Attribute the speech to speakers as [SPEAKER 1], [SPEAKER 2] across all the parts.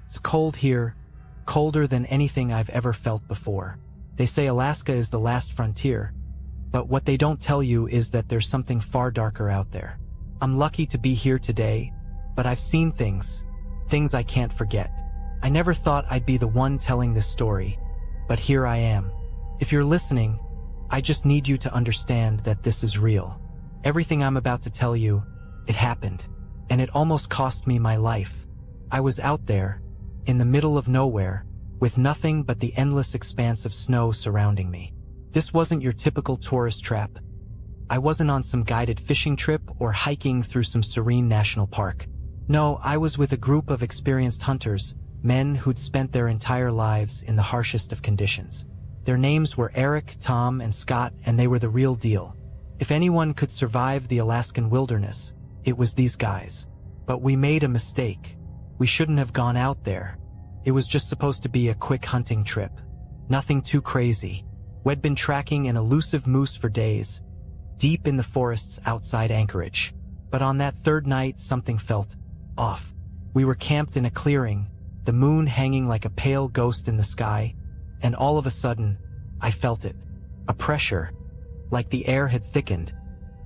[SPEAKER 1] It's cold here, colder than anything I've ever felt before. They say Alaska is the last frontier, but what they don't tell you is that there's something far darker out there. I'm lucky to be here today, but I've seen things I can't forget. I never thought I'd be the one telling this story, but here I am. If you're listening, I just need you to understand that this is real. Everything I'm about to tell you, it happened, and it almost cost me my life. I was out there, in the middle of nowhere, with nothing but the endless expanse of snow surrounding me. This wasn't your typical tourist trap. I wasn't on some guided fishing trip or hiking through some serene national park. No, I was with a group of experienced hunters, men who'd spent their entire lives in the harshest of conditions. Their names were Eric, Tom, and Scott, and they were the real deal. If anyone could survive the Alaskan wilderness, it was these guys. But we made a mistake. We shouldn't have gone out there. It was just supposed to be a quick hunting trip. Nothing too crazy. We'd been tracking an elusive moose for days, deep in the forests outside Anchorage. But on that third night, something felt off. We were camped in a clearing, the moon hanging like a pale ghost in the sky, and all of a sudden, I felt it. A pressure, like the air had thickened,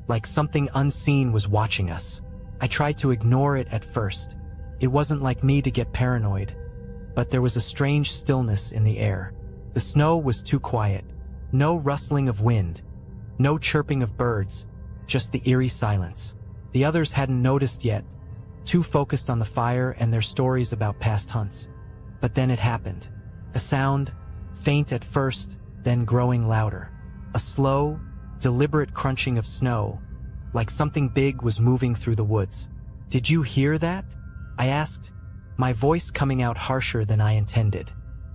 [SPEAKER 1] like something unseen was watching us. I tried to ignore it at first. It wasn't like me to get paranoid, but there was a strange stillness in the air. The snow was too quiet. No rustling of wind, no chirping of birds, just the eerie silence. The others hadn't noticed yet, too focused on the fire and their stories about past hunts. But then it happened. A sound, faint at first, then growing louder. A slow, deliberate crunching of snow, like something big was moving through the woods. "Did you hear that?" I asked, my voice coming out harsher than I intended.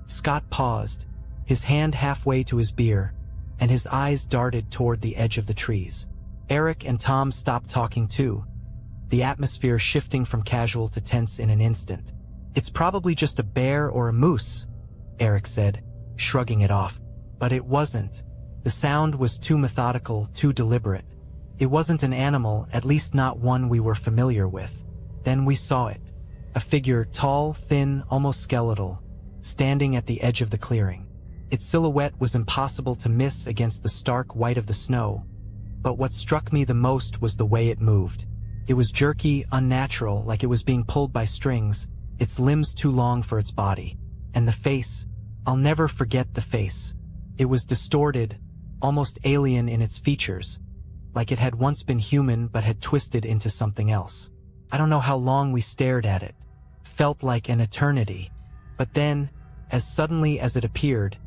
[SPEAKER 1] Scott paused, his hand halfway to his beer, and his eyes darted toward the edge of the trees. Eric and Tom stopped talking too, the atmosphere shifting from casual to tense in an instant. "It's probably just a bear or a moose," Eric said, shrugging it off. But it wasn't. The sound was too methodical, too deliberate. It wasn't an animal, at least not one we were familiar with. Then we saw it. A figure, tall, thin, almost skeletal, standing at the edge of the clearing. Its silhouette was impossible to miss against the stark white of the snow, but what struck me the most was the way it moved. It was jerky, unnatural, like it was being pulled by strings, its limbs too long for its body. And the face, I'll never forget the face. It was distorted, almost alien in its features, like it had once been human but had twisted into something else. I don't know how long we stared at it. Felt like an eternity. But then, as suddenly as it appeared,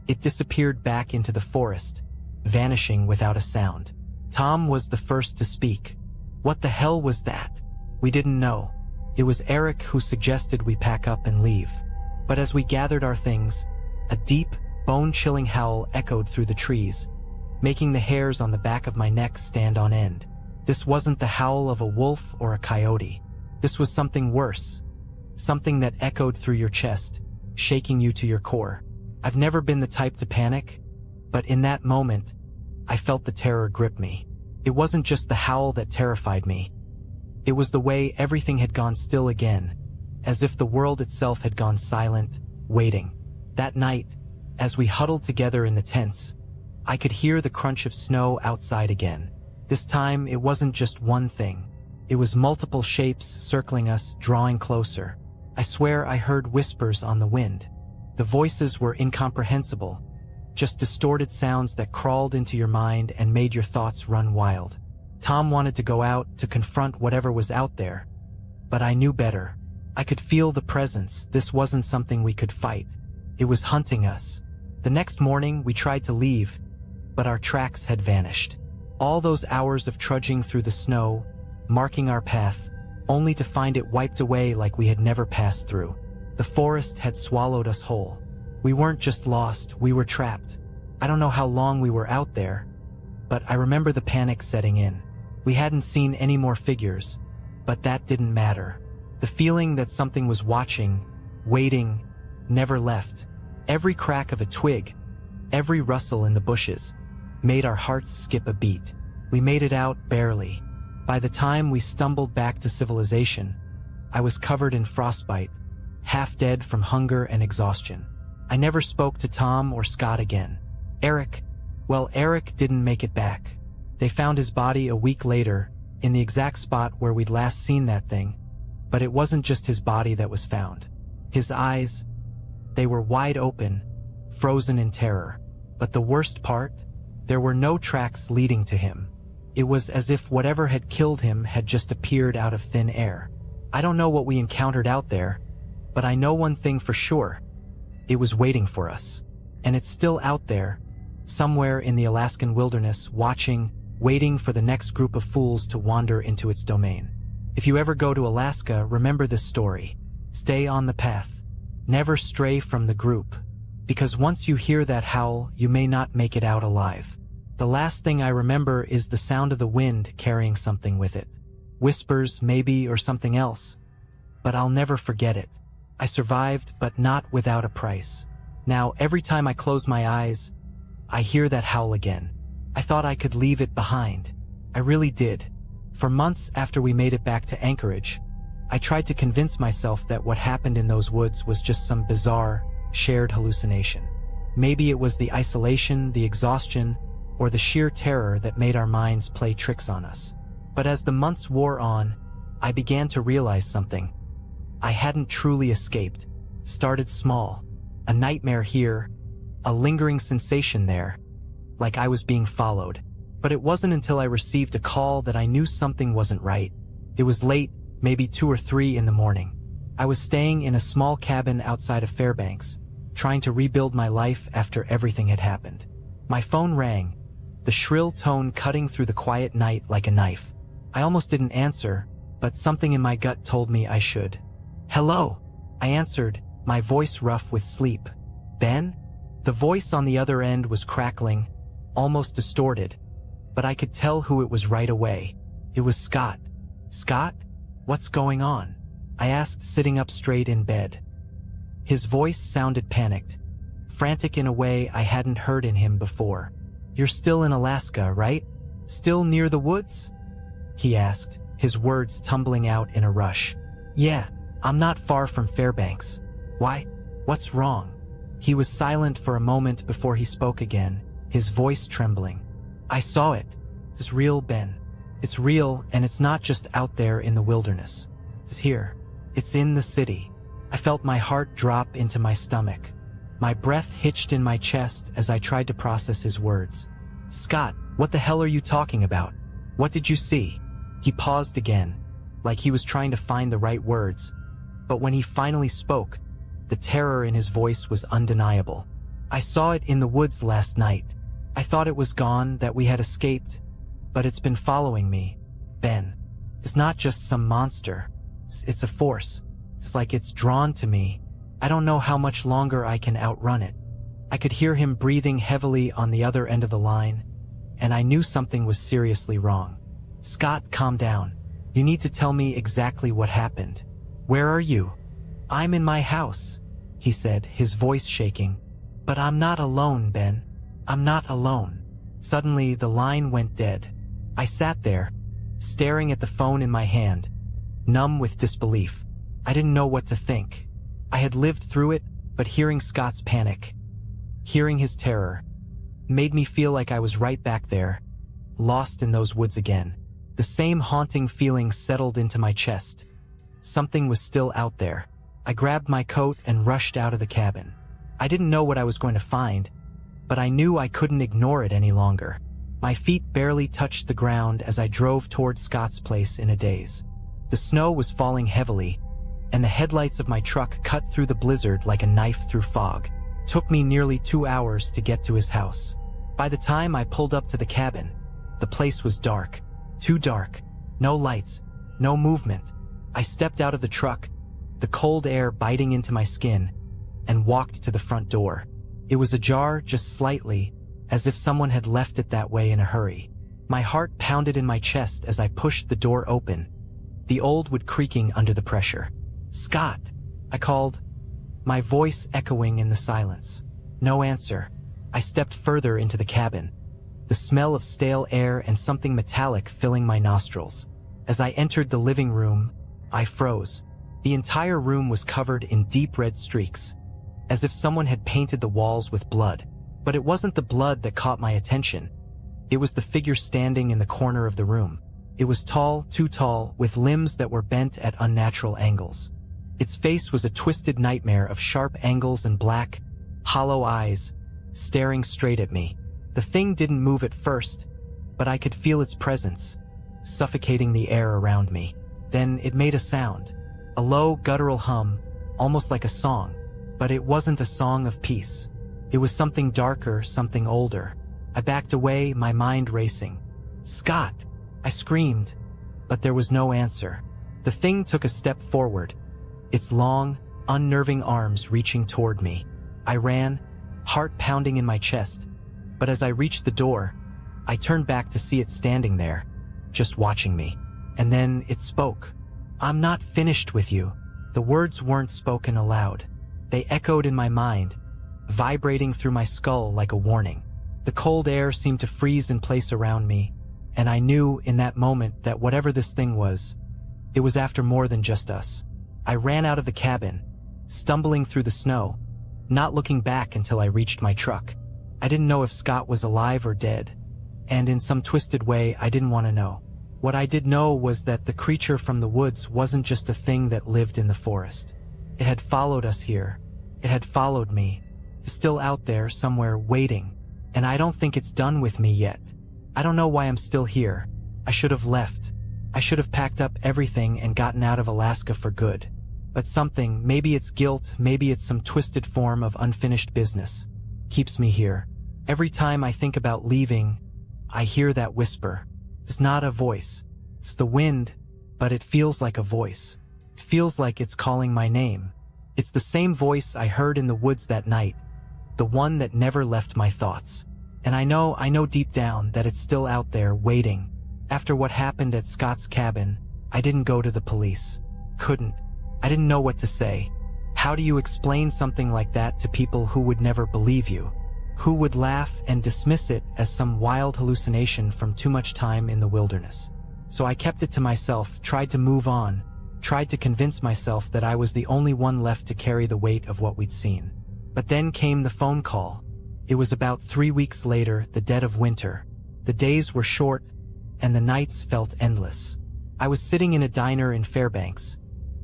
[SPEAKER 1] it disappeared back into the forest, vanishing without a sound. Tom was the first to speak. "What the hell was that?" We didn't know. It was Eric who suggested we pack up and leave. But as we gathered our things, a deep, bone-chilling howl echoed through the trees, making the hairs on the back of my neck stand on end. This wasn't the howl of a wolf or a coyote. This was something worse. Something that echoed through your chest, shaking you to your core. I've never been the type to panic, but in that moment, I felt the terror grip me. It wasn't just the howl that terrified me. It was the way everything had gone still again, as if the world itself had gone silent, waiting. That night, as we huddled together in the tents, I could hear the crunch of snow outside again. This time, it wasn't just one thing. It was multiple shapes circling us, drawing closer. I swear I heard whispers on the wind. The voices were incomprehensible, just distorted sounds that crawled into your mind and made your thoughts run wild. Tom wanted to go out to confront whatever was out there, but I knew better. I could feel the presence. This wasn't something we could fight. It was hunting us. The next morning, we tried to leave, but our tracks had vanished. All those hours of trudging through the snow, marking our path, only to find it wiped away like we had never passed through. The forest had swallowed us whole. We weren't just lost, we were trapped. I don't know how long we were out there, but I remember the panic setting in. We hadn't seen any more figures, but that didn't matter. The feeling that something was watching, waiting, never left. Every crack of a twig, every rustle in the bushes, made our hearts skip a beat. We made it out barely. By the time we stumbled back to civilization, I was covered in frostbite, half dead from hunger and exhaustion. I never spoke to Tom or Scott again. Eric didn't make it back. They found his body a week later, in the exact spot where we'd last seen that thing. But it wasn't just his body that was found. His eyes, they were wide open, frozen in terror. But the worst part? There were no tracks leading to him. It was as if whatever had killed him had just appeared out of thin air. I don't know what we encountered out there, but I know one thing for sure. It was waiting for us. And it's still out there, somewhere in the Alaskan wilderness, waiting for the next group of fools to wander into its domain. If you ever go to Alaska, remember this story. Stay on the path. Never stray from the group. Because once you hear that howl, you may not make it out alive. The last thing I remember is the sound of the wind carrying something with it. Whispers, maybe, or something else. But I'll never forget it. I survived, but not without a price. Now, every time I close my eyes, I hear that howl again. I thought I could leave it behind. I really did. For months after we made it back to Anchorage, I tried to convince myself that what happened in those woods was just some bizarre, shared hallucination. Maybe it was the isolation, the exhaustion, or the sheer terror that made our minds play tricks on us. But as the months wore on, I began to realize something. I hadn't truly escaped. Started small. A nightmare here, a lingering sensation there, like I was being followed. But it wasn't until I received a call that I knew something wasn't right. It was late, maybe 2 or 3 in the morning. I was staying in a small cabin outside of Fairbanks, trying to rebuild my life after everything had happened. My phone rang, the shrill tone cutting through the quiet night like a knife. I almost didn't answer, but something in my gut told me I should. "Hello," I answered, my voice rough with sleep. "Ben?" The voice on the other end was crackling, almost distorted, but I could tell who it was right away. It was Scott. "Scott? What's going on?" I asked, sitting up straight in bed. His voice sounded panicked, frantic in a way I hadn't heard in him before. "You're still in Alaska, right? Still near the woods?" he asked, his words tumbling out in a rush. "Yeah, I'm not far from Fairbanks. Why? What's wrong?" He was silent for a moment before he spoke again, his voice trembling. "I saw it. It's real, Ben. It's real, and it's not just out there in the wilderness. It's here. It's in the city." I felt my heart drop into my stomach. My breath hitched in my chest as I tried to process his words. "Scott, what the hell are you talking about? What did you see?" He paused again, like he was trying to find the right words. But when he finally spoke, the terror in his voice was undeniable. "I saw it in the woods last night. I thought it was gone, that we had escaped. But it's been following me, Ben. It's not just some monster. It's a force. It's like it's drawn to me. I don't know how much longer I can outrun it." I could hear him breathing heavily on the other end of the line, and I knew something was seriously wrong. "Scott, calm down. You need to tell me exactly what happened. Where are you?" "I'm in my house," he said, his voice shaking. "But I'm not alone, Ben. I'm not alone." Suddenly, the line went dead. I sat there, staring at the phone in my hand, numb with disbelief. I didn't know what to think. I had lived through it, but hearing Scott's panic, hearing his terror, made me feel like I was right back there, lost in those woods again. The same haunting feeling settled into my chest. Something was still out there. I grabbed my coat and rushed out of the cabin. I didn't know what I was going to find, but I knew I couldn't ignore it any longer. My feet barely touched the ground as I drove toward Scott's place in a daze. The snow was falling heavily, and the headlights of my truck cut through the blizzard like a knife through fog. It took me nearly 2 hours to get to his house. By the time I pulled up to the cabin, the place was dark. Too dark. No lights. No movement. I stepped out of the truck, the cold air biting into my skin, and walked to the front door. It was ajar just slightly, as if someone had left it that way in a hurry. My heart pounded in my chest as I pushed the door open, the old wood creaking under the pressure. "Scott," I called, my voice echoing in the silence. No answer. I stepped further into the cabin, the smell of stale air and something metallic filling my nostrils. As I entered the living room, I froze. The entire room was covered in deep red streaks, as if someone had painted the walls with blood. But it wasn't the blood that caught my attention. It was the figure standing in the corner of the room. It was tall, too tall, with limbs that were bent at unnatural angles. Its face was a twisted nightmare of sharp angles and black, hollow eyes, staring straight at me. The thing didn't move at first, but I could feel its presence, suffocating the air around me. Then it made a sound, a low, guttural hum, almost like a song. But it wasn't a song of peace. It was something darker, something older. I backed away, my mind racing. "Scott!" I screamed, but there was no answer. The thing took a step forward, its long, unnerving arms reaching toward me. I ran, heart pounding in my chest, but as I reached the door, I turned back to see it standing there, just watching me. And then it spoke. "I'm not finished with you." The words weren't spoken aloud. They echoed in my mind, vibrating through my skull like a warning. The cold air seemed to freeze in place around me, and I knew in that moment that whatever this thing was, it was after more than just us. I ran out of the cabin, stumbling through the snow, not looking back until I reached my truck. I didn't know if Scott was alive or dead, and in some twisted way I didn't want to know. What I did know was that the creature from the woods wasn't just a thing that lived in the forest. It had followed us here. It had followed me. It's still out there somewhere waiting, and I don't think it's done with me yet. I don't know why I'm still here. I should have left. I should have packed up everything and gotten out of Alaska for good. But something, maybe it's guilt, maybe it's some twisted form of unfinished business, keeps me here. Every time I think about leaving, I hear that whisper. It's not a voice. It's the wind, but it feels like a voice. It feels like it's calling my name. It's the same voice I heard in the woods that night, the one that never left my thoughts. And I know deep down that it's still out there waiting. After what happened at Scott's cabin, I didn't go to the police. Couldn't. I didn't know what to say. How do you explain something like that to people who would never believe you? Who would laugh and dismiss it as some wild hallucination from too much time in the wilderness? So I kept it to myself, tried to move on, tried to convince myself that I was the only one left to carry the weight of what we'd seen. But then came the phone call. It was about 3 weeks later, the dead of winter. The days were short, and the nights felt endless. I was sitting in a diner in Fairbanks,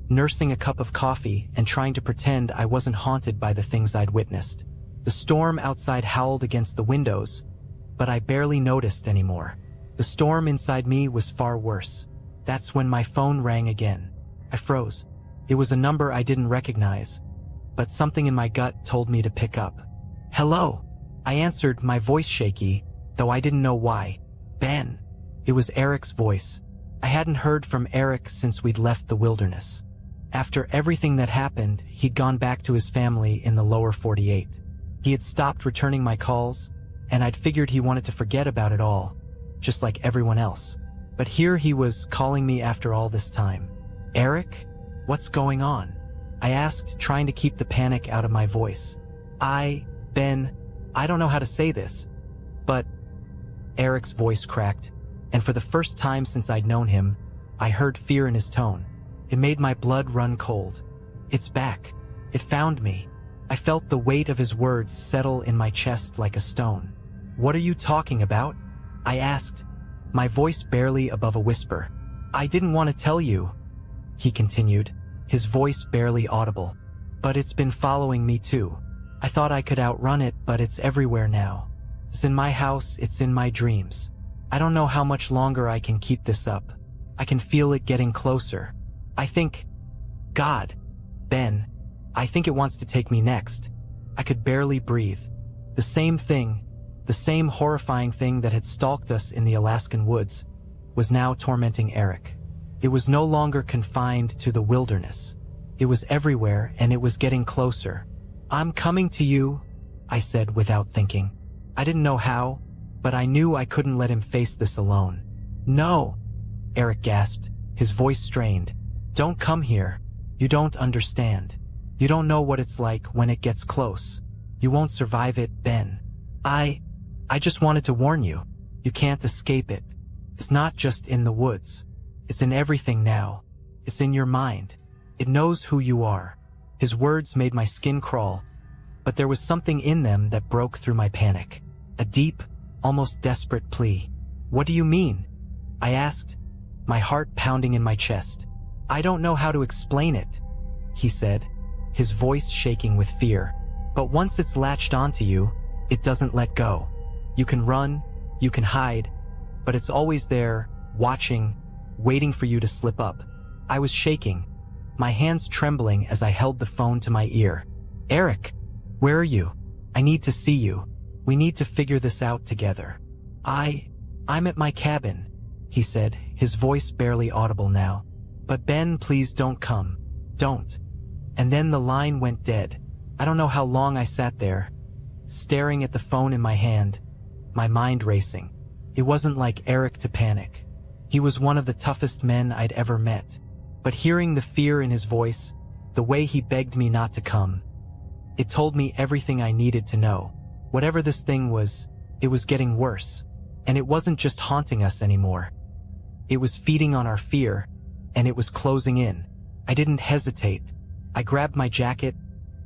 [SPEAKER 1] nursing a cup of coffee and trying to pretend I wasn't haunted by the things I'd witnessed. The storm outside howled against the windows, but I barely noticed anymore. The storm inside me was far worse. That's when my phone rang again. I froze. It was a number I didn't recognize, but something in my gut told me to pick up. "Hello." I answered, my voice shaky, though I didn't know why. "Ben." It was Eric's voice. I hadn't heard from Eric since we'd left the wilderness. After everything that happened, he'd gone back to his family in the lower 48. He had stopped returning my calls, and I'd figured he wanted to forget about it all, just like everyone else. But here he was calling me after all this time. "Eric? What's going on?" I asked, trying to keep the panic out of my voice. Ben, I don't know how to say this, but..." Eric's voice cracked, and for the first time since I'd known him, I heard fear in his tone. It made my blood run cold. "It's back. It found me." I felt the weight of his words settle in my chest like a stone. "What are you talking about?" I asked, my voice barely above a whisper. "I didn't want to tell you," he continued, his voice barely audible. "But it's been following me too. I thought I could outrun it, but it's everywhere now. It's in my house, it's in my dreams. I don't know how much longer I can keep this up. I can feel it getting closer. I think... God, Ben, I think it wants to take me next." I could barely breathe. The same thing, the same horrifying thing that had stalked us in the Alaskan woods, was now tormenting Eric. It was no longer confined to the wilderness. It was everywhere, and it was getting closer. "I'm coming to you," I said without thinking. I didn't know how, but I knew I couldn't let him face this alone. "No," Eric gasped, his voice strained. "Don't come here. You don't understand. You don't know what it's like when it gets close. You won't survive it, Ben. I just wanted to warn you. You can't escape it. It's not just in the woods. It's in everything now. It's in your mind. It knows who you are. His words made my skin crawl, but there was something in them that broke through my panic. A deep, almost desperate plea. What do you mean? I asked, my heart pounding in my chest. I don't know how to explain it, he said, his voice shaking with fear. But once it's latched onto you, it doesn't let go. You can run, you can hide, but it's always there, watching, waiting for you to slip up. I was shaking, my hands trembling as I held the phone to my ear. Eric, where are you? I need to see you. We need to figure this out together. I'm at my cabin, he said, his voice barely audible now. But Ben, please don't come. Don't. And then the line went dead. I don't know how long I sat there, staring at the phone in my hand, my mind racing. It wasn't like Eric to panic. He was one of the toughest men I'd ever met. But hearing the fear in his voice, the way he begged me not to come, it told me everything I needed to know. Whatever this thing was, it was getting worse. And it wasn't just haunting us anymore. It was feeding on our fear, and it was closing in. I didn't hesitate. I grabbed my jacket,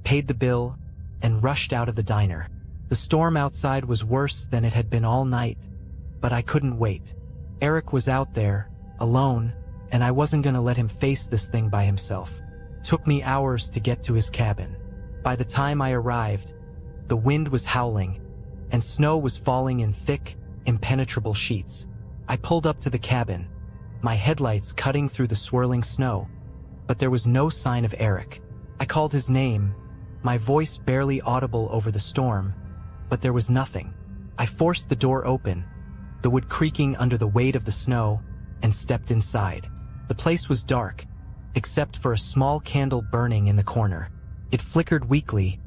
[SPEAKER 1] paid the bill, and rushed out of the diner. The storm outside was worse than it had been all night, but I couldn't wait. Eric was out there, alone, and I wasn't gonna let him face this thing by himself. It took me hours to get to his cabin. By the time I arrived, the wind was howling, and snow was falling in thick, impenetrable sheets. I pulled up to the cabin, my headlights cutting through the swirling snow, but there was no sign of Eric. I called his name, my voice barely audible over the storm, but there was nothing. I forced the door open, the wood creaking under the weight of the snow, and stepped inside. The place was dark, except for a small candle burning in the corner. It flickered weakly,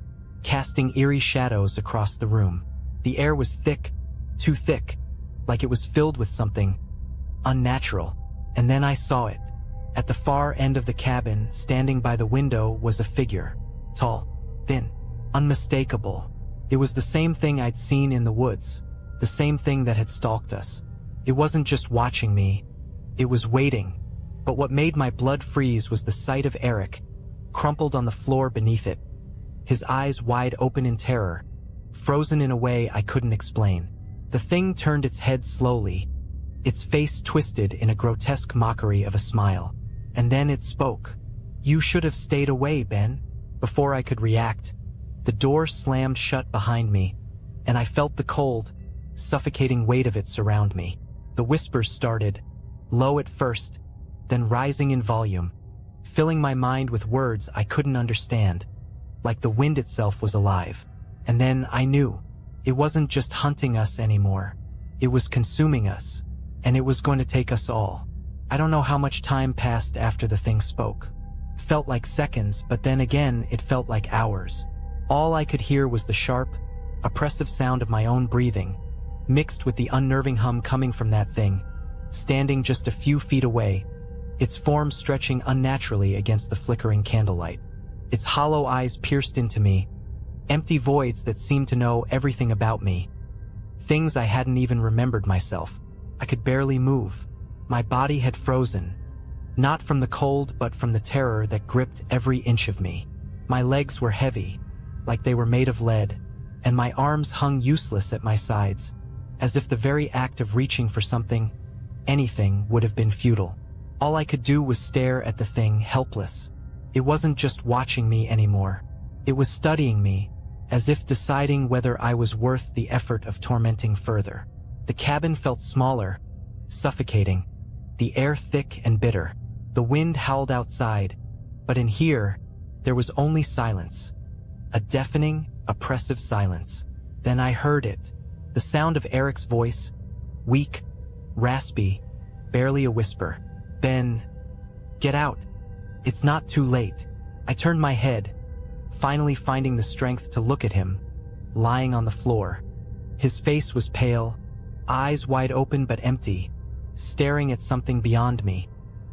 [SPEAKER 1] casting eerie shadows across the room. The air was thick, too thick, like it was filled with something unnatural. And then I saw it. At the far end of the cabin, standing by the window, was a figure. Tall, thin, unmistakable. It was the same thing I'd seen in the woods, the same thing that had stalked us. It wasn't just watching me, it was waiting. But what made my blood freeze was the sight of Eric, crumpled on the floor beneath it, his eyes wide open in terror, frozen in a way I couldn't explain. The thing turned its head slowly, its face twisted in a grotesque mockery of a smile. And then it spoke. You should have stayed away, Ben. Before I could react, the door slammed shut behind me, and I felt the cold, suffocating weight of it surround me. The whispers started, low at first, then rising in volume, filling my mind with words I couldn't understand, like the wind itself was alive. And then I knew. It wasn't just hunting us anymore. It was consuming us, and it was going to take us all. I don't know how much time passed after the thing spoke. It felt like seconds, but then again it felt like hours. All I could hear was the sharp, oppressive sound of my own breathing, mixed with the unnerving hum coming from that thing, standing just a few feet away, its form stretching unnaturally against the flickering candlelight. Its hollow eyes pierced into me, empty voids that seemed to know everything about me. Things I hadn't even remembered myself. I could barely move. My body had frozen, not from the cold but from the terror that gripped every inch of me. My legs were heavy, like they were made of lead, and my arms hung useless at my sides, as if the very act of reaching for something, anything, would have been futile. All I could do was stare at the thing, helpless. It wasn't just watching me anymore. It was studying me, as if deciding whether I was worth the effort of tormenting further. The cabin felt smaller, suffocating, the air thick and bitter. The wind howled outside, but in here, there was only silence. A deafening, oppressive silence. Then I heard it. The sound of Eric's voice, weak, raspy, barely a whisper. Ben, get out. It's not too late. I turned my head, finally finding the strength to look at him, lying on the floor. His face was pale, eyes wide open but empty, staring at something beyond me,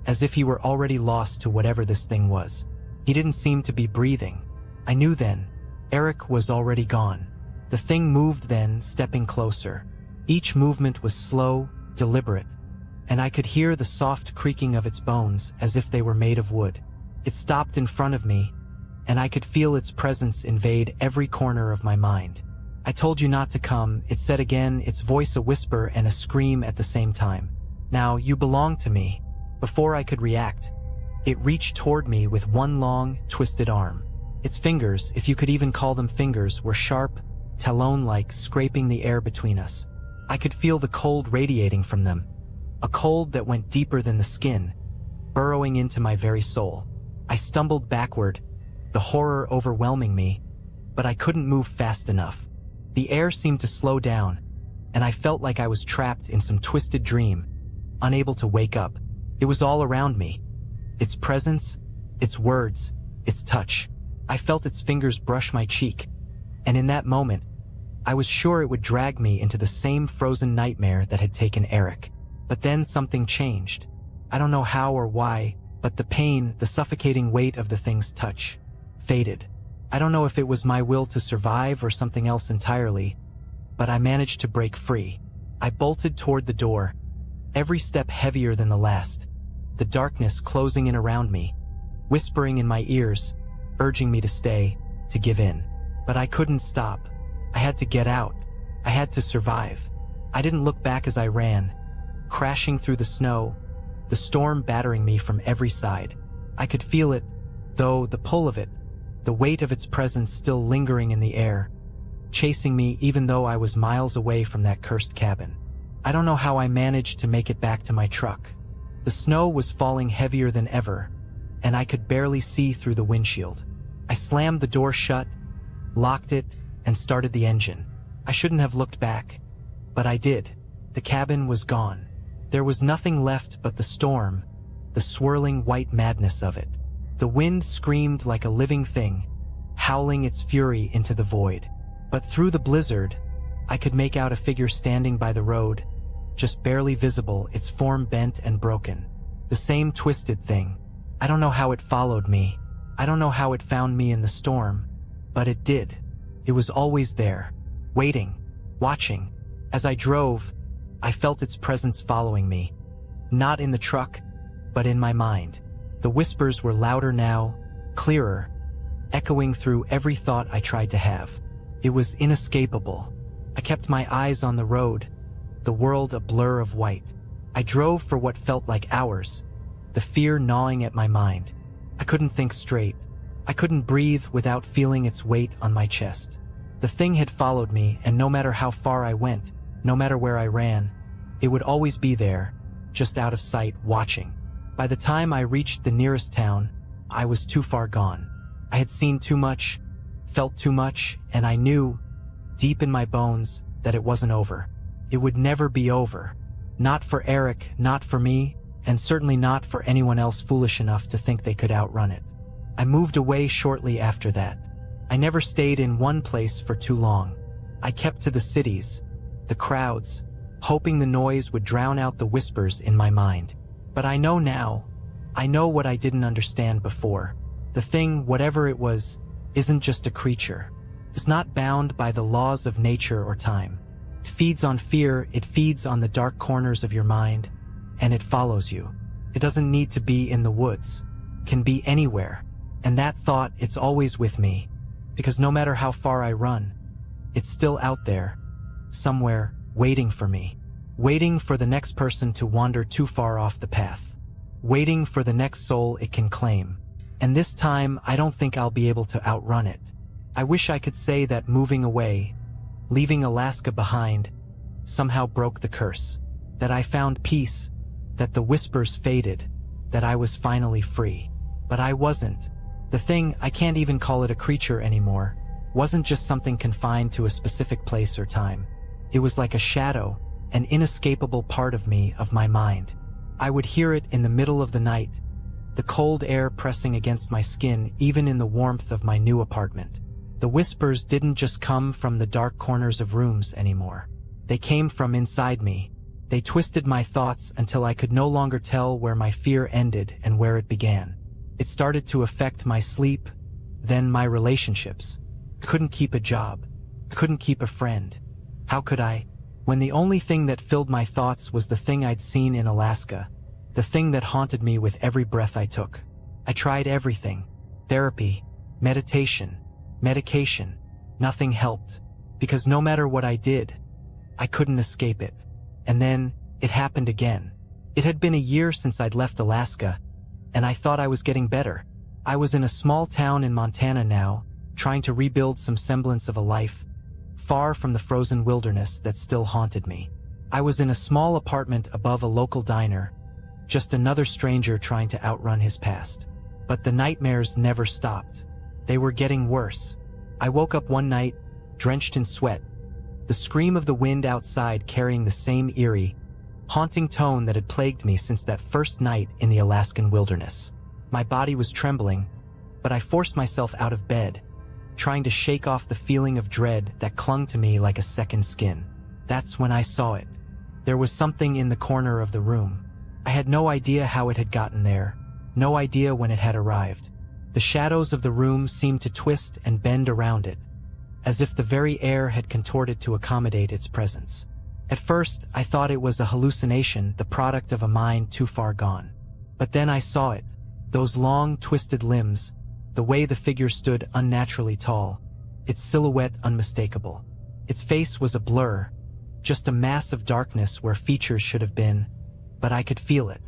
[SPEAKER 1] as if he were already lost to whatever this thing was. He didn't seem to be breathing. I knew then. Eric was already gone. The thing moved then, stepping closer. Each movement was slow, deliberate, and I could hear the soft creaking of its bones as if they were made of wood. It stopped in front of me, and I could feel its presence invade every corner of my mind. "I told you not to come," it said again, its voice a whisper and a scream at the same time. "Now, you belong to me." Before I could react, it reached toward me with one long, twisted arm. Its fingers, if you could even call them fingers, were sharp, talon-like, scraping the air between us. I could feel the cold radiating from them, a cold that went deeper than the skin, burrowing into my very soul. I stumbled backward, the horror overwhelming me, but I couldn't move fast enough. The air seemed to slow down, and I felt like I was trapped in some twisted dream, unable to wake up. It was all around me. Its presence, its words, its touch. I felt its fingers brush my cheek, and in that moment, I was sure it would drag me into the same frozen nightmare that had taken Eric. But then something changed. I don't know how or why, but the pain, the suffocating weight of the thing's touch, faded. I don't know if it was my will to survive or something else entirely, but I managed to break free. I bolted toward the door, every step heavier than the last, the darkness closing in around me, whispering in my ears, urging me to stay, to give in. But I couldn't stop. I had to get out. I had to survive. I didn't look back as I ran, crashing through the snow, the storm battering me from every side. I could feel it, though, the pull of it, the weight of its presence still lingering in the air, chasing me even though I was miles away from that cursed cabin. I don't know how I managed to make it back to my truck. The snow was falling heavier than ever, and I could barely see through the windshield. I slammed the door shut, locked it, and started the engine. I shouldn't have looked back, but I did. The cabin was gone. There was nothing left but the storm, the swirling white madness of it. The wind screamed like a living thing, howling its fury into the void. But through the blizzard, I could make out a figure standing by the road, just barely visible, its form bent and broken. The same twisted thing. I don't know how it followed me. I don't know how it found me in the storm, but it did. It was always there, waiting, watching. As I drove, I felt its presence following me, not in the truck, but in my mind. The whispers were louder now, clearer, echoing through every thought I tried to have. It was inescapable. I kept my eyes on the road, the world a blur of white. I drove for what felt like hours, the fear gnawing at my mind. I couldn't think straight. I couldn't breathe without feeling its weight on my chest. The thing had followed me, and no matter how far I went, no matter where I ran, it would always be there, just out of sight, watching. By the time I reached the nearest town, I was too far gone. I had seen too much, felt too much, and I knew, deep in my bones, that it wasn't over. It would never be over. Not for Eric, not for me, and certainly not for anyone else foolish enough to think they could outrun it. I moved away shortly after that. I never stayed in one place for too long. I kept to the cities, the crowds, hoping the noise would drown out the whispers in my mind. But I know now. I know what I didn't understand before. The thing, whatever it was, isn't just a creature. It's not bound by the laws of nature or time. It feeds on fear, it feeds on the dark corners of your mind, and it follows you. It doesn't need to be in the woods. It can be anywhere. And that thought, it's always with me, because no matter how far I run, it's still out there, somewhere, waiting for me. Waiting for the next person to wander too far off the path. Waiting for the next soul it can claim. And this time, I don't think I'll be able to outrun it. I wish I could say that moving away, leaving Alaska behind, somehow broke the curse. That I found peace, that the whispers faded, that I was finally free. But I wasn't. The thing, I can't even call it a creature anymore, wasn't just something confined to a specific place or time. It was like a shadow, an inescapable part of me, of my mind. I would hear it in the middle of the night, the cold air pressing against my skin even in the warmth of my new apartment. The whispers didn't just come from the dark corners of rooms anymore. They came from inside me. They twisted my thoughts until I could no longer tell where my fear ended and where it began. It started to affect my sleep, then my relationships. I couldn't keep a job. I couldn't keep a friend. How could I, when the only thing that filled my thoughts was the thing I'd seen in Alaska, the thing that haunted me with every breath I took? I tried everything. Therapy, meditation, medication. Nothing helped. Because no matter what I did, I couldn't escape it. And then, it happened again. It had been a year since I'd left Alaska, and I thought I was getting better. I was in a small town in Montana now, trying to rebuild some semblance of a life, far from the frozen wilderness that still haunted me. I was in a small apartment above a local diner, just another stranger trying to outrun his past. But the nightmares never stopped. They were getting worse. I woke up one night, drenched in sweat, the scream of the wind outside carrying the same eerie, haunting tone that had plagued me since that first night in the Alaskan wilderness. My body was trembling, but I forced myself out of bed, trying to shake off the feeling of dread that clung to me like a second skin. That's when I saw it. There was something in the corner of the room. I had no idea how it had gotten there, no idea when it had arrived. The shadows of the room seemed to twist and bend around it, as if the very air had contorted to accommodate its presence. At first, I thought it was a hallucination, the product of a mind too far gone. But then I saw it, those long, twisted limbs, the way the figure stood unnaturally tall, its silhouette unmistakable. Its face was a blur, just a mass of darkness where features should have been, but I could feel it.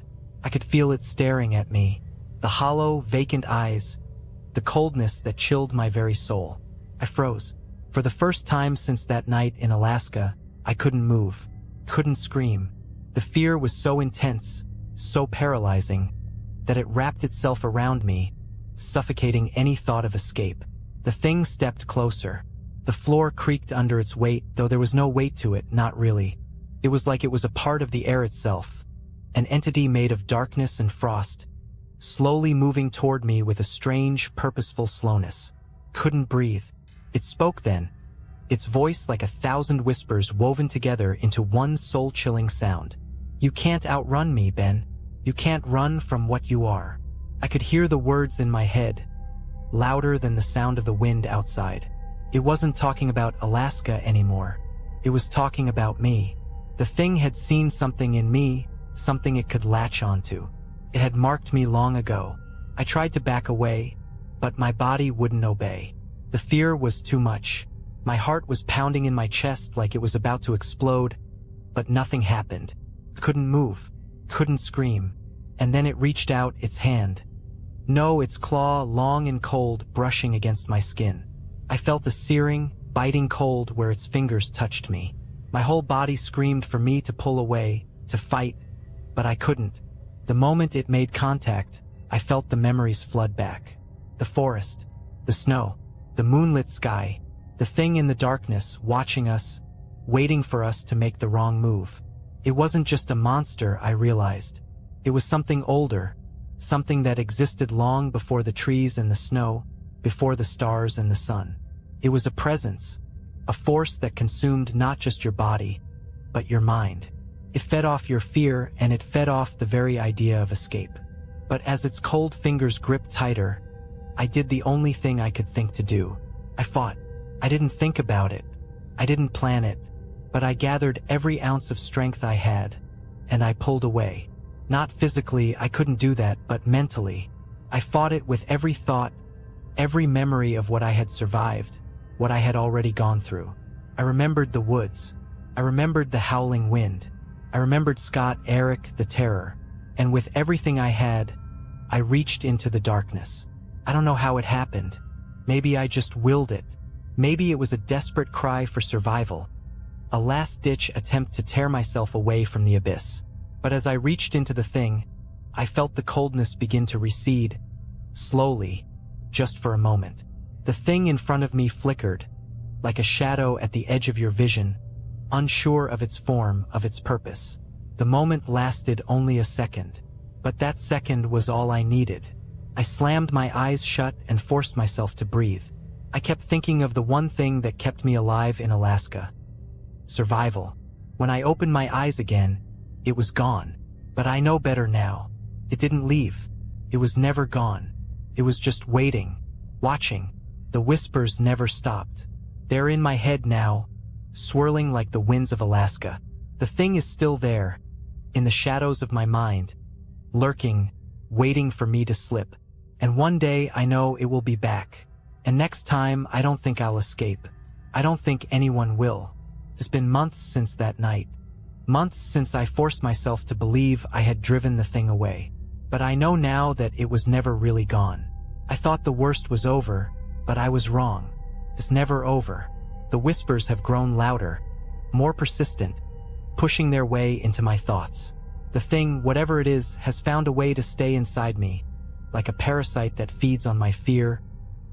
[SPEAKER 1] I could feel it staring at me, the hollow, vacant eyes, the coldness that chilled my very soul. I froze. For the first time since that night in Alaska, I couldn't move, couldn't scream. The fear was so intense, so paralyzing, that it wrapped itself around me, suffocating any thought of escape. The thing stepped closer. The floor creaked under its weight, though there was no weight to it, not really. It was like it was a part of the air itself, an entity made of darkness and frost, slowly moving toward me with a strange, purposeful slowness. Couldn't breathe. It spoke then, its voice like 1,000 whispers woven together into one soul-chilling sound. "You can't outrun me, Ben. You can't run from what you are." I could hear the words in my head, louder than the sound of the wind outside. It wasn't talking about Alaska anymore. It was talking about me. The thing had seen something in me, something it could latch onto. It had marked me long ago. I tried to back away, but my body wouldn't obey. The fear was too much. My heart was pounding in my chest like it was about to explode, but nothing happened. I couldn't move, couldn't scream. And then it reached out its hand. No, its claw, long and cold, brushing against my skin. I felt a searing, biting cold where its fingers touched me. My whole body screamed for me to pull away, to fight, but I couldn't. The moment it made contact, I felt the memories flood back. The forest, the snow, the moonlit sky, the thing in the darkness watching us, waiting for us to make the wrong move. It wasn't just a monster, I realized. It was something older, something that existed long before the trees and the snow, before the stars and the sun. It was a presence, a force that consumed not just your body, but your mind. It fed off your fear, and it fed off the very idea of escape. But as its cold fingers gripped tighter, I did the only thing I could think to do. I fought. I didn't think about it. I didn't plan it. But I gathered every ounce of strength I had, and I pulled away. Not physically, I couldn't do that, but mentally. I fought it with every thought, every memory of what I had survived, what I had already gone through. I remembered the woods. I remembered the howling wind. I remembered Scott, Eric, the terror. And with everything I had, I reached into the darkness. I don't know how it happened. Maybe I just willed it. Maybe it was a desperate cry for survival, a last-ditch attempt to tear myself away from the abyss. But as I reached into the thing, I felt the coldness begin to recede, slowly, just for a moment. The thing in front of me flickered, like a shadow at the edge of your vision, unsure of its form, of its purpose. The moment lasted only a second, but that second was all I needed. I slammed my eyes shut and forced myself to breathe. I kept thinking of the one thing that kept me alive in Alaska: survival. When I opened my eyes again, it was gone. But I know better now. It didn't leave. It was never gone. It was just waiting, watching. The whispers never stopped. They're in my head now, swirling like the winds of Alaska. The thing is still there, in the shadows of my mind, lurking, waiting for me to slip. And one day I know it will be back. And next time I don't think I'll escape. I don't think anyone will. It's been months since that night. Months since I forced myself to believe I had driven the thing away. But I know now that it was never really gone. I thought the worst was over, but I was wrong. It's never over. The whispers have grown louder, more persistent, pushing their way into my thoughts. The thing, whatever it is, has found a way to stay inside me, like a parasite that feeds on my fear,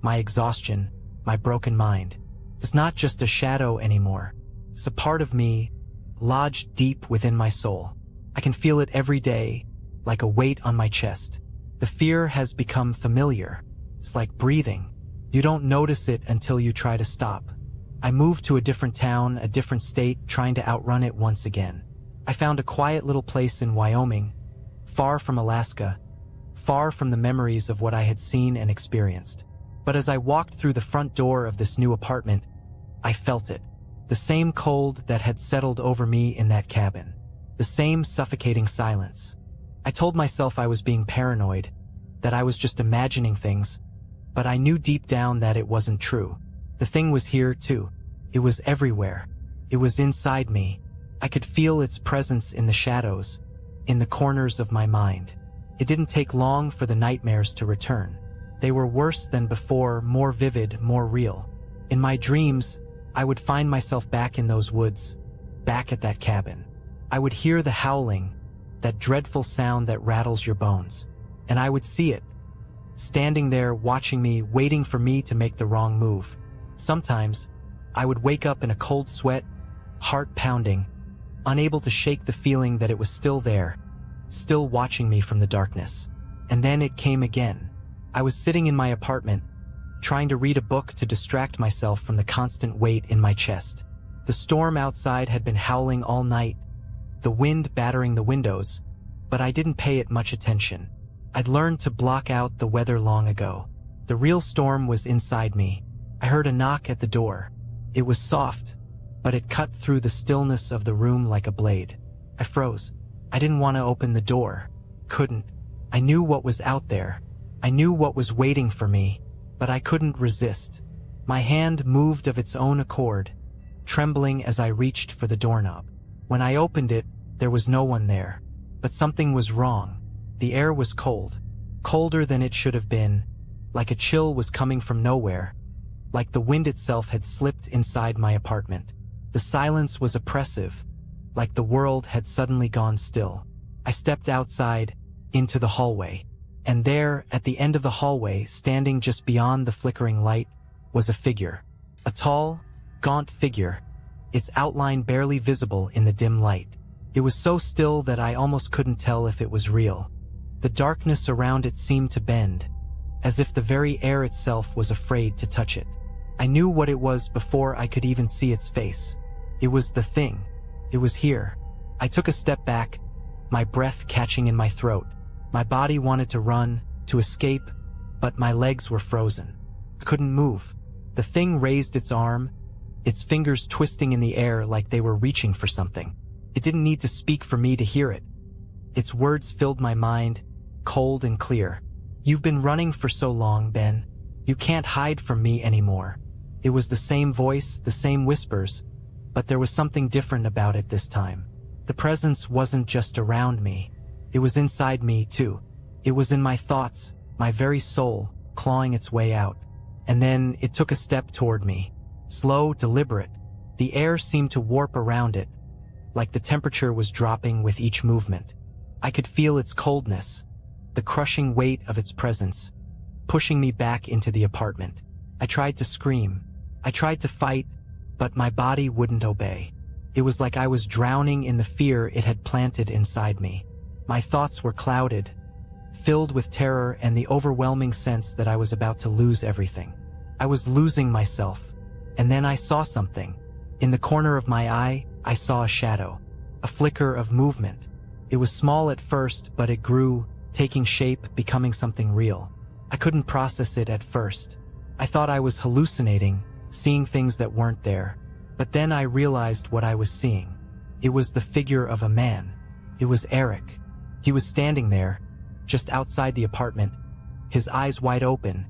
[SPEAKER 1] my exhaustion, my broken mind. It's not just a shadow anymore. It's a part of me, lodged deep within my soul. I can feel it every day, like a weight on my chest. The fear has become familiar. It's like breathing. You don't notice it until you try to stop. I moved to a different town, a different state, trying to outrun it once again. I found a quiet little place in Wyoming, far from Alaska, far from the memories of what I had seen and experienced. But as I walked through the front door of this new apartment, I felt it. The same cold that had settled over me in that cabin. The same suffocating silence. I told myself I was being paranoid, that I was just imagining things, but I knew deep down that it wasn't true. The thing was here too. It was everywhere. It was inside me. I could feel its presence in the shadows, in the corners of my mind. It didn't take long for the nightmares to return. They were worse than before, more vivid, more real. In my dreams, I would find myself back in those woods, back at that cabin. I would hear the howling, that dreadful sound that rattles your bones. And I would see it, standing there watching me, waiting for me to make the wrong move. Sometimes, I would wake up in a cold sweat, heart pounding, unable to shake the feeling that it was still there, still watching me from the darkness. And then it came again. I was sitting in my apartment, trying to read a book to distract myself from the constant weight in my chest. The storm outside had been howling all night, the wind battering the windows, but I didn't pay it much attention. I'd learned to block out the weather long ago. The real storm was inside me. I heard a knock at the door. It was soft, but it cut through the stillness of the room like a blade. I froze. I didn't want to open the door. Couldn't. I knew what was out there. I knew what was waiting for me, but I couldn't resist. My hand moved of its own accord, trembling as I reached for the doorknob. When I opened it, there was no one there. But something was wrong. The air was cold, colder than it should have been, like a chill was coming from nowhere, like the wind itself had slipped inside my apartment. The silence was oppressive, like the world had suddenly gone still. I stepped outside, into the hallway, and there, at the end of the hallway, standing just beyond the flickering light, was a figure. A tall, gaunt figure, its outline barely visible in the dim light. It was so still that I almost couldn't tell if it was real. The darkness around it seemed to bend, as if the very air itself was afraid to touch it. I knew what it was before I could even see its face. It was the thing. It was here. I took a step back, my breath catching in my throat. My body wanted to run, to escape, but my legs were frozen. I couldn't move. The thing raised its arm, its fingers twisting in the air like they were reaching for something. It didn't need to speak for me to hear it. Its words filled my mind, cold and clear. "You've been running for so long, Ben. You can't hide from me anymore." It was the same voice, the same whispers, but there was something different about it this time. The presence wasn't just around me. It was inside me, too. It was in my thoughts, my very soul, clawing its way out. And then it took a step toward me. Slow, deliberate. The air seemed to warp around it, like the temperature was dropping with each movement. I could feel its coldness, the crushing weight of its presence, pushing me back into the apartment. I tried to scream. I tried to fight, but my body wouldn't obey. It was like I was drowning in the fear it had planted inside me. My thoughts were clouded, filled with terror and the overwhelming sense that I was about to lose everything. I was losing myself. And then I saw something. In the corner of my eye, I saw a shadow, a flicker of movement. It was small at first, but it grew, taking shape, becoming something real. I couldn't process it at first. I thought I was hallucinating, seeing things that weren't there. But then I realized what I was seeing. It was the figure of a man. It was Eric. He was standing there, just outside the apartment, his eyes wide open,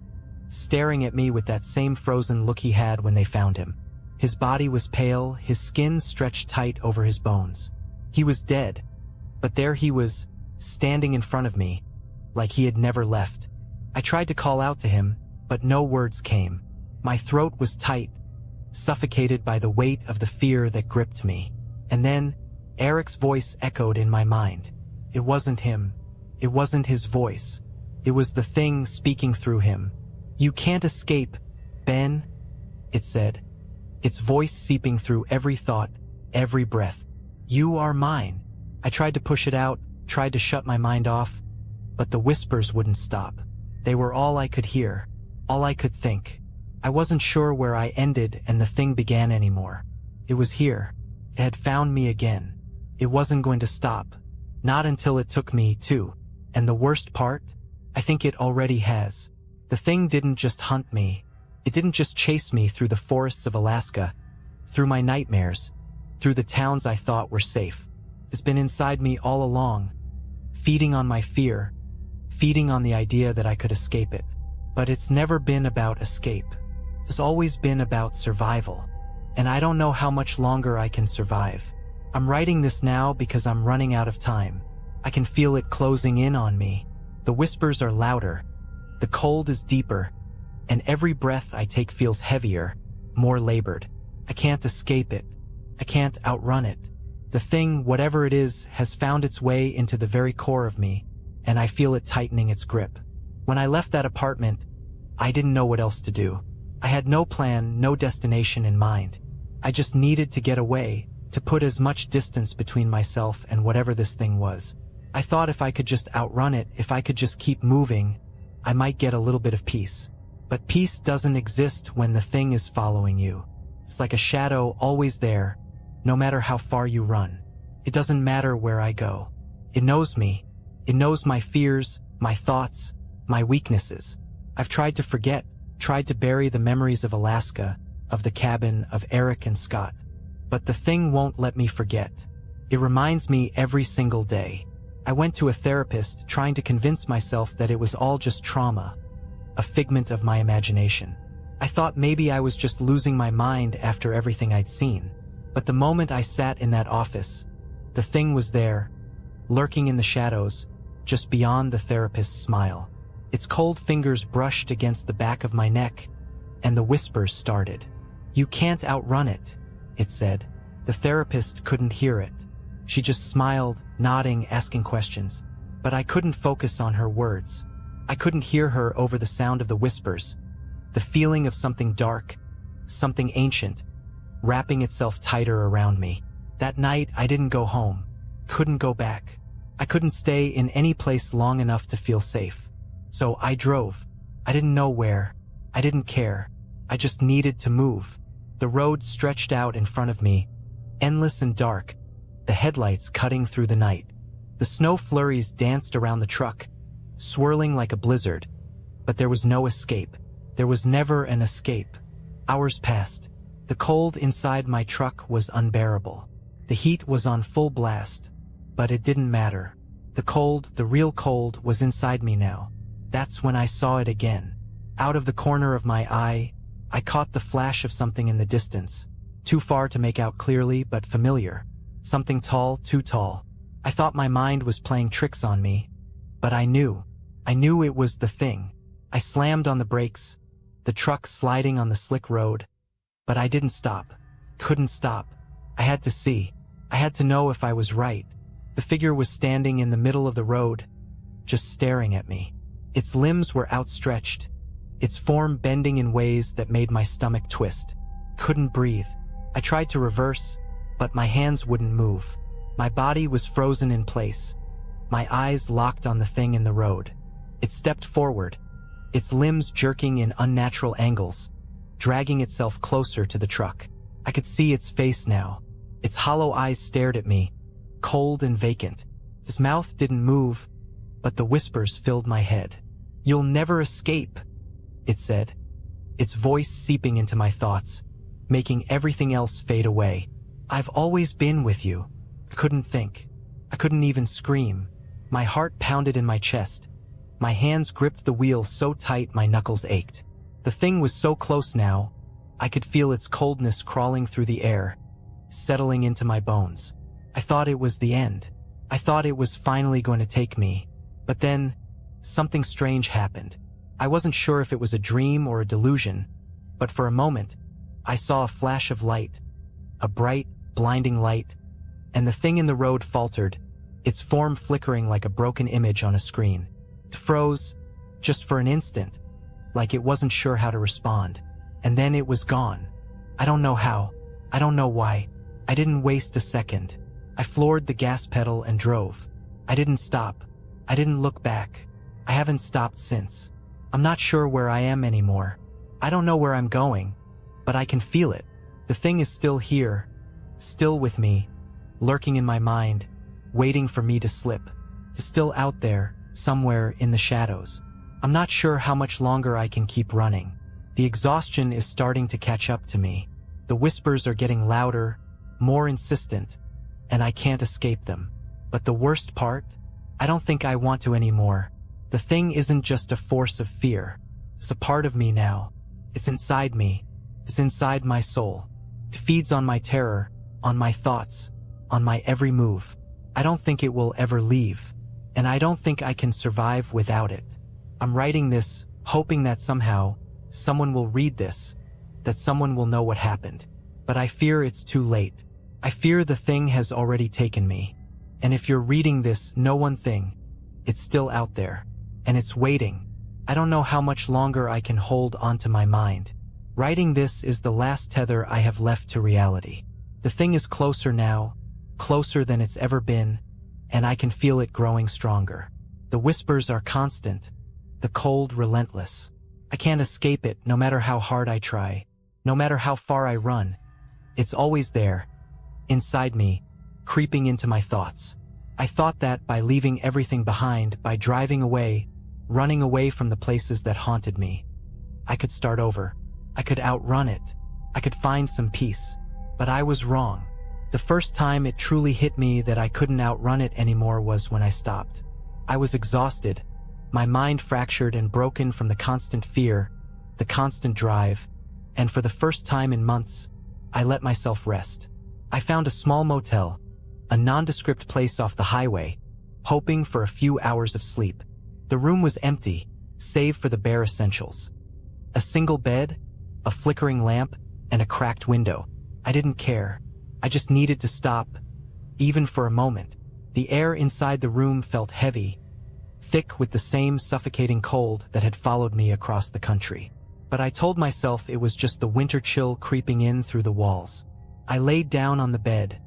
[SPEAKER 1] staring at me with that same frozen look he had when they found him. His body was pale, his skin stretched tight over his bones. He was dead, but there he was, standing in front of me, like he had never left. I tried to call out to him, but no words came. My throat was tight, suffocated by the weight of the fear that gripped me. And then, Eric's voice echoed in my mind. It wasn't him. It wasn't his voice. It was the thing speaking through him. "You can't escape, Ben," it said, its voice seeping through every thought, every breath. "You are mine." I tried to push it out, tried to shut my mind off, but the whispers wouldn't stop. They were all I could hear, all I could think. I wasn't sure where I ended and the thing began anymore. It was here. It had found me again. It wasn't going to stop. Not until it took me, too. And the worst part? I think it already has. The thing didn't just hunt me. It didn't just chase me through the forests of Alaska, through my nightmares, through the towns I thought were safe. It's been inside me all along, feeding on my fear, feeding on the idea that I could escape it. But it's never been about escape. It's always been about survival. And I don't know how much longer I can survive. I'm writing this now because I'm running out of time. I can feel it closing in on me. The whispers are louder. The cold is deeper. And every breath I take feels heavier, more labored. I can't escape it. I can't outrun it. The thing, whatever it is, has found its way into the very core of me, and I feel it tightening its grip. When I left that apartment, I didn't know what else to do. I had no plan, no destination in mind. I just needed to get away, to put as much distance between myself and whatever this thing was. I thought if I could just outrun it, if I could just keep moving, I might get a little bit of peace. But peace doesn't exist when the thing is following you. It's like a shadow always there, no matter how far you run. It doesn't matter where I go. It knows me. It knows my fears, my thoughts, my weaknesses. I've tried to forget, tried to bury the memories of Alaska, of the cabin, of Eric and Scott. But the thing won't let me forget. It reminds me every single day. I went to a therapist trying to convince myself that it was all just trauma, a figment of my imagination. I thought maybe I was just losing my mind after everything I'd seen. But the moment I sat in that office, the thing was there, lurking in the shadows, just beyond the therapist's smile. Its cold fingers brushed against the back of my neck, and the whispers started. "You can't outrun it," it said. The therapist couldn't hear it. She just smiled, nodding, asking questions. But I couldn't focus on her words. I couldn't hear her over the sound of the whispers. The feeling of something dark, something ancient, wrapping itself tighter around me. That night, I didn't go home. Couldn't go back. I couldn't stay in any place long enough to feel safe. So I drove. I didn't know where. I didn't care. I just needed to move. The road stretched out in front of me, endless and dark, the headlights cutting through the night. The snow flurries danced around the truck, swirling like a blizzard. But there was no escape. There was never an escape. Hours passed. The cold inside my truck was unbearable. The heat was on full blast, but it didn't matter. The cold, the real cold, was inside me now. That's when I saw it again. Out of the corner of my eye, I caught the flash of something in the distance, too far to make out clearly but familiar. Something tall, too tall. I thought my mind was playing tricks on me, but I knew it was the thing. I slammed on the brakes, the truck sliding on the slick road, but I didn't stop. Couldn't stop. I had to see. I had to know if I was right. The figure was standing in the middle of the road, just staring at me. Its limbs were outstretched, its form bending in ways that made my stomach twist. Couldn't breathe. I tried to reverse, but my hands wouldn't move. My body was frozen in place, my eyes locked on the thing in the road. It stepped forward, its limbs jerking in unnatural angles, dragging itself closer to the truck. I could see its face now. Its hollow eyes stared at me, cold and vacant. Its mouth didn't move, but the whispers filled my head. "You'll never escape," it said, its voice seeping into my thoughts, making everything else fade away. "I've always been with you." I couldn't think. I couldn't even scream. My heart pounded in my chest. My hands gripped the wheel so tight my knuckles ached. The thing was so close now. I could feel its coldness crawling through the air, settling into my bones. I thought it was the end. I thought it was finally going to take me. But then, something strange happened. I wasn't sure if it was a dream or a delusion, but for a moment, I saw a flash of light, a bright, blinding light, and the thing in the road faltered, its form flickering like a broken image on a screen. It froze, just for an instant, like it wasn't sure how to respond. And then it was gone. I don't know how. I don't know why. I didn't waste a second. I floored the gas pedal and drove. I didn't stop. I didn't look back. I haven't stopped since. I'm not sure where I am anymore. I don't know where I'm going, but I can feel it. The thing is still here, still with me, lurking in my mind, waiting for me to slip. It's still out there, somewhere in the shadows. I'm not sure how much longer I can keep running. The exhaustion is starting to catch up to me. The whispers are getting louder, more insistent, and I can't escape them. But the worst part? I don't think I want to anymore. The thing isn't just a force of fear. It's a part of me now. It's inside me. It's inside my soul. It feeds on my terror, on my thoughts, on my every move. I don't think it will ever leave, and I don't think I can survive without it. I'm writing this, hoping that somehow, someone will read this, that someone will know what happened. But I fear it's too late. I fear the thing has already taken me. And if you're reading this, know one thing. It's still out there. And it's waiting. I don't know how much longer I can hold onto my mind. Writing this is the last tether I have left to reality. The thing is closer now, closer than it's ever been, and I can feel it growing stronger. The whispers are constant, the cold relentless. I can't escape it no matter how hard I try, no matter how far I run. It's always there, inside me, creeping into my thoughts. I thought that by leaving everything behind, by driving away, running away from the places that haunted me, I could start over. I could outrun it. I could find some peace. But I was wrong. The first time it truly hit me that I couldn't outrun it anymore was when I stopped. I was exhausted, my mind fractured and broken from the constant fear, the constant drive, and for the first time in months, I let myself rest. I found a small motel, a nondescript place off the highway, hoping for a few hours of sleep. The room was empty, save for the bare essentials. A single bed, a flickering lamp, and a cracked window. I didn't care. I just needed to stop, even for a moment. The air inside the room felt heavy, thick with the same suffocating cold that had followed me across the country. But I told myself it was just the winter chill creeping in through the walls. I laid down on the bed,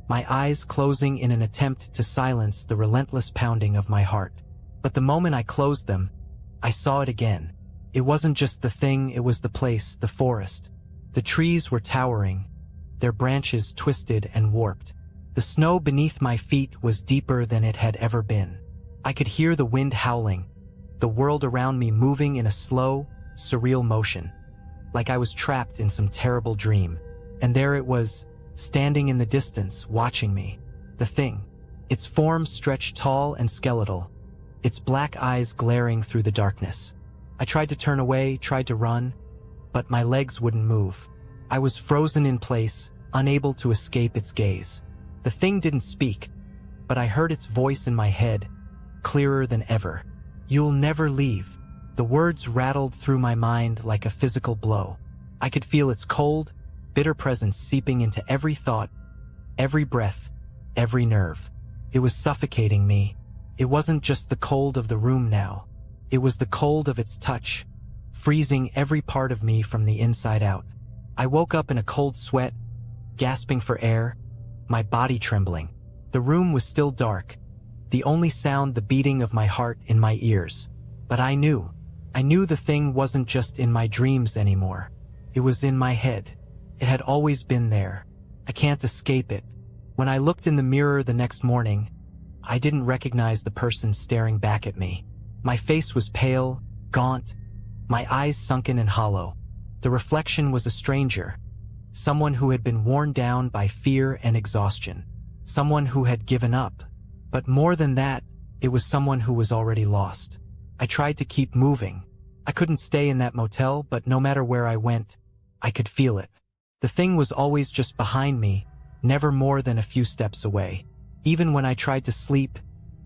[SPEAKER 1] my eyes closing in an attempt to silence the relentless pounding of my heart. But the moment I closed them, I saw it again. It wasn't just the thing, it was the place, the forest. The trees were towering, their branches twisted and warped. The snow beneath my feet was deeper than it had ever been. I could hear the wind howling, the world around me moving in a slow, surreal motion, like I was trapped in some terrible dream. And there it was, standing in the distance, watching me. The thing. Its form stretched tall and skeletal, its black eyes glaring through the darkness. I tried to turn away, tried to run, but my legs wouldn't move. I was frozen in place, unable to escape its gaze. The thing didn't speak, but I heard its voice in my head, clearer than ever. "You'll never leave." The words rattled through my mind like a physical blow. I could feel its cold, bitter presence seeping into every thought, every breath, every nerve. It was suffocating me. It wasn't just the cold of the room now. It was the cold of its touch, freezing every part of me from the inside out. I woke up in a cold sweat, gasping for air, my body trembling. The room was still dark, the only sound the beating of my heart in my ears. But I knew the thing wasn't just in my dreams anymore. It was in my head. It had always been there. I can't escape it. When I looked in the mirror the next morning, I didn't recognize the person staring back at me. My face was pale, gaunt, my eyes sunken and hollow. The reflection was a stranger, someone who had been worn down by fear and exhaustion, someone who had given up. But more than that, it was someone who was already lost. I tried to keep moving. I couldn't stay in that motel, but no matter where I went, I could feel it. The thing was always just behind me, never more than a few steps away. Even when I tried to sleep,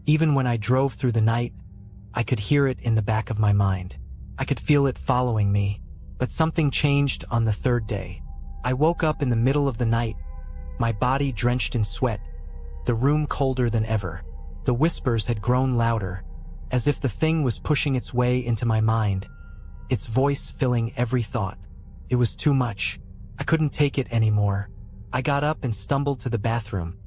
[SPEAKER 1] even when I drove through the night, I could hear it in the back of my mind. I could feel it following me. But something changed on the third day. I woke up in the middle of the night, my body drenched in sweat, the room colder than ever. The whispers had grown louder, as if the thing was pushing its way into my mind, its voice filling every thought. It was too much. I couldn't take it anymore. I got up and stumbled to the bathroom,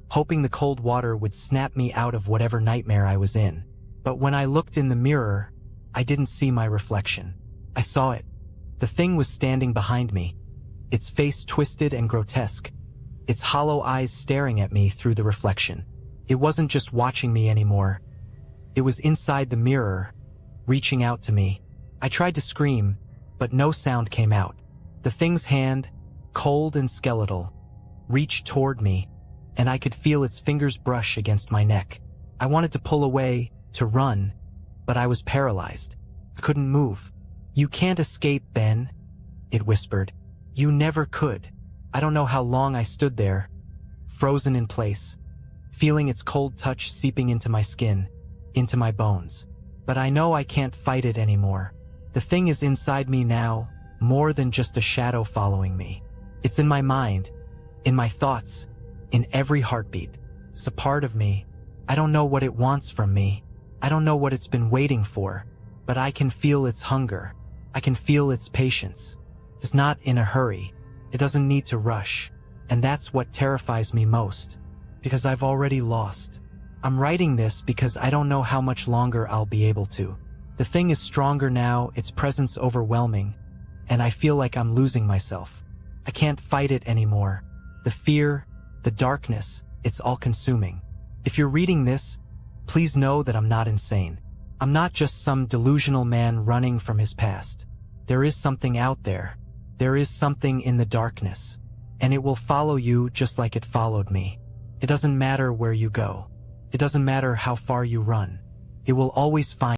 [SPEAKER 1] hoping the cold water would snap me out of whatever nightmare I was in. But when I looked in the mirror, I didn't see my reflection. I saw it. The thing was standing behind me, its face twisted and grotesque, its hollow eyes staring at me through the reflection. It wasn't just watching me anymore. It was inside the mirror, reaching out to me. I tried to scream, but no sound came out. The thing's hand, cold and skeletal, reached toward me, and I could feel its fingers brush against my neck. I wanted to pull away, to run, but I was paralyzed. I couldn't move. "You can't escape, Ben," it whispered. "You never could." I don't know how long I stood there, frozen in place, feeling its cold touch seeping into my skin, into my bones. But I know I can't fight it anymore. The thing is inside me now, more than just a shadow following me. It's in my mind, in my thoughts, in every heartbeat. It's a part of me. I don't know what it wants from me. I don't know what it's been waiting for, but I can feel its hunger. I can feel its patience. It's not in a hurry. It doesn't need to rush. And that's what terrifies me most, because I've already lost. I'm writing this because I don't know how much longer I'll be able to. The thing is stronger now, its presence overwhelming, and I feel like I'm losing myself. I can't fight it anymore. The fear, the darkness, it's all consuming. If you're reading this, please know that I'm not insane. I'm not just some delusional man running from his past. There is something out there. There is something in the darkness, and it will follow you just like it followed me. It doesn't matter where you go. It doesn't matter how far you run. It will always find